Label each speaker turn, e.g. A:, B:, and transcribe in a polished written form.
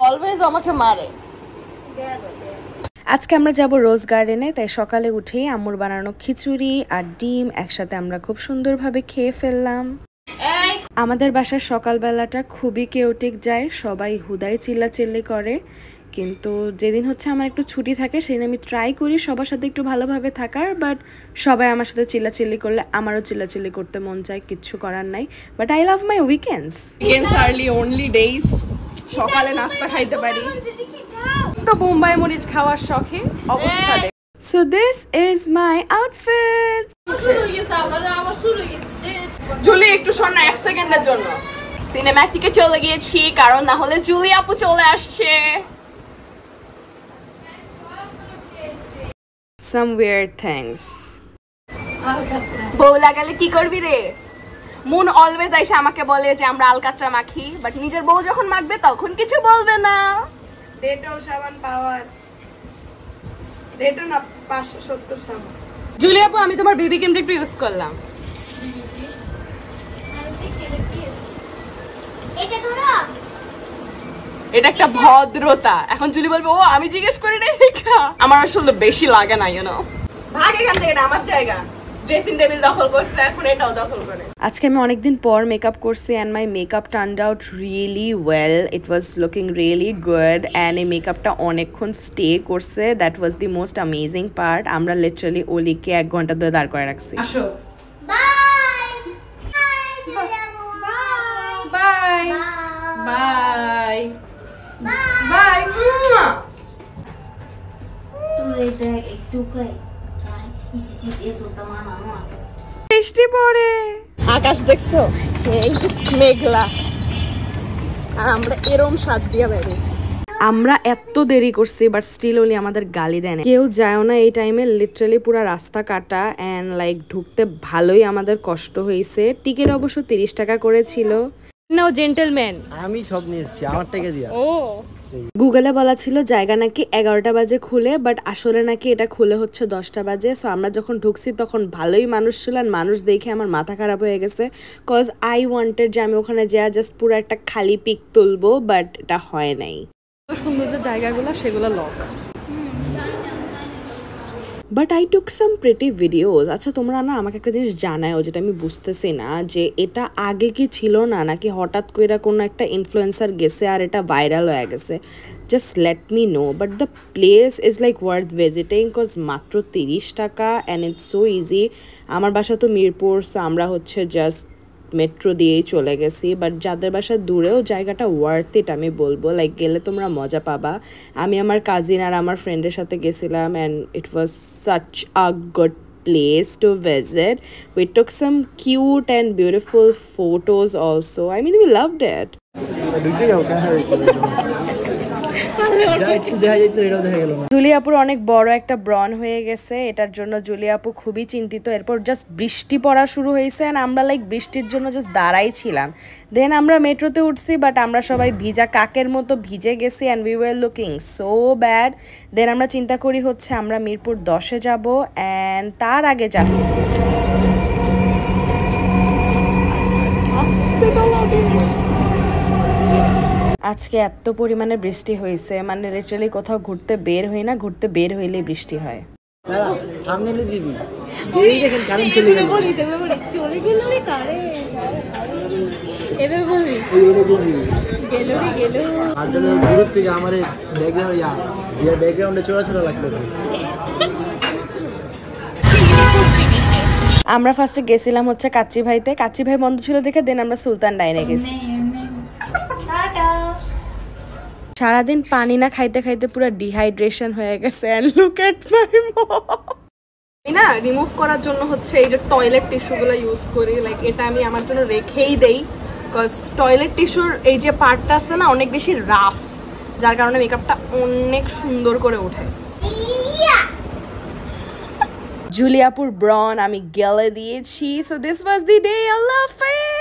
A: Always আমাকে মারে।
B: আজকে আমরা যাব রোজ গার্ডেনে, তাই সকালে উঠেই আম্মুর বানানো খিচুড়ি আর ডিম একসাথে আমরা খুব সুন্দরভাবে খেয়ে ফেললাম। আমাদের বাসার সকালবেলাটা খুবই কেওটিক যায়, সবাই হুদাই চিল্লাচিল্লি করে, কিন্তু যেদিন হচ্ছে আমার একটু ছুটি থাকে সেদিন আমি ট্রাই করি সবার সাথে একটু ভালোভাবে থাকার, বাট সবাই আমার সাথে চিল্লাচিল্লি করলে আমারও চিল্লাচিল্লি করতে মন চায়, কিচ্ছু করার নাই। But I love my weekends.
A: Weekends are only days সকালে নাস্তা খাইতে পারি, তো বোম্বাই মরিচ খাওয়ার শখে অবস্থা।
B: So this is my outfit.
A: Julie একটু শোন না 1 সেকেন্ডের জন্য। সিনেম্যাটিকে চলে গিয়েছি কারণ না হলে জুলি আপু চলে আসছে।
B: Some weird things.
A: বউ লাগালে কি করবি রে? মুন অলওয়েজ আইসা আমাকে বলে যে আমরা আলকাতরা মাখি, বাট নিজের বউ যখন মাখবে তখন কিছু বলবে না। ডেটল সাবান পাওয়ার, ডেটল না 570 সাবান। জুলি আপু আমি তোমার বেবি ক্রিমটা একটু ইউজ করলাম। এটা একটা ভদ্রতা। এখন জুলি বলবে ও আমি জিজ্ঞেস করি না দেখা। আমার আসলে বেশি লাগে না, ইউ নো। ভাগ এখান থেকে, এটা আমার জায়গা। ড্রেসিং টেবিল দখল করছে, এখন এটাও দখল করে।
B: আজকে আমি অনেকদিন পর মেকআপ করছি and my makeup turned out really well. It was looking really good and এই মেকআপটা অনেকক্ষণ স্টে করছে. That was the most amazing part. আমরা লিটারালি ওলিকে 1 ঘন্টা ধরে দাঁড় করে রাখছি.
A: আসো। Bye bye bye bye.
B: বৃষ্টি পড়ে,
A: আকাশ দেখছো সেই মেঘলা, আর আমরা এরম সাজ দিয়া বেরিয়েছি।
B: আমরা এত দেরি করছি বাট স্টিল ওলি আমাদের গালি দেয় না। কেউ যায়ও না এই টাইমে, লিটারালি পুরো রাস্তা কাটা অ্যান্ড লাইক ঢুকতে ভালোই আমাদের কষ্ট হয়েছে। টিকিট অবশ্য 30 টাকা করেছিল।
A: নো জেন্টলম্যান,
C: আমি সব নিয়ে এসেছি আমার টাকা দিয়া।
A: ও
B: গুগলে বলা ছিল জায়গা নাকি 11টা বাজে খুলে, বাট আসলে নাকি এটা খুলে হচ্ছে 10টা বাজে। সো আমরা যখন ঢুকছি তখন ভালোই মানুষ ছিল, মানুষ দেখে আমার মাথা খারাপ হয়ে গেছে, কজ আই ওয়ান্টেড যে আমি ওখানে যা জাস্ট পুরো একটা খালি পিক তুলবো, বাট এটা হয় নাই।
A: সুন্দর যে জায়গাগুলো সেগুলো lock.
B: But I took some pretty videos. আচ্ছা তোমরা না আমাকে একটা জিনিস জানাও যেটা আমি বুঝতেছি না, যে এটা আগে কি ছিল না, নাকি হঠাৎ করে কোনো একটা ইনফ্লুয়েন্সার গেছে আর এটা ভাইরাল হয়ে গেছে? Just let me know. But the place is like worth visiting, cause মাত্র 30 টাকা অ্যান্ড ইটস সো ইজি। আমার বাসা তো মিরপুর, সো আমরা হচ্ছে জাস্ট মেট্রো দিয়েই চলে গেছি, বাট যাদের বাসা দূরেও জায়গাটা ওয়ার্থ ইট আমি বলবো। লাইক গেলে তোমরা মজা পাবা। আমি আমার কাজিন আর আমার ফ্রেন্ডের সাথে গেছিলাম and it was such a good place to visit. We took some cute and beautiful photos also. I mean, we loved it. Julie আপুর অনেক বড় একটা ব্রন হয়ে গেছে, এটার জন্য জুলি আপু খুবই চিন্তিত। এরপর জাস্ট বৃষ্টি পড়া শুরু হয়েছে and আমরা লাইক বৃষ্টির জন্য জাস্ট দাঁড়াই ছিলাম। দেন আমরা মেট্রোতে উঠছি, বাট আমরা সবাই ভিজা কাকের মতো ভিজে গেছি and we were looking so bad. দেন আমরা চিন্তা করি হচ্ছে আমরা মিরপুর 10-এ যাব and তার আগে যাবো আজকে এত পরিমাণে বৃষ্টি হয়েছে, মানে লিটারালি কোথাও ঘুরতে বের হই না, ঘুরতে বের হইলেই বৃষ্টি হয়। আমরা ফার্স্টে গেছিলাম হচ্ছে কাচ্চি ভাইতে, কাচ্চি ভাই বন্ধ ছিল দেখে দেন আমরা সুলতান ডাইনে গেছি। সারাদিন পানি না খাইতে খাইতে পুরো ডিহাইড্রেশন হয়ে গেছে and look at my mom.
A: আমি না রিমুভ করার জন্য হচ্ছে এই যে টয়লেট টিস্যুগুলো ইউজ করি, লাইক এটা আমি আমার জন্য রেখেই দেই, বিকজ টয়লেট টিস্যুর এই যে পার্টটা আছে না অনেক বেশি রাফ, যার কারণে মেকআপটা অনেক সুন্দর করে ওঠে।
B: জুলি আপুর ব্রন আমি গেলে দিয়েছি। So this was the day. আল্লাহ হাফেজ।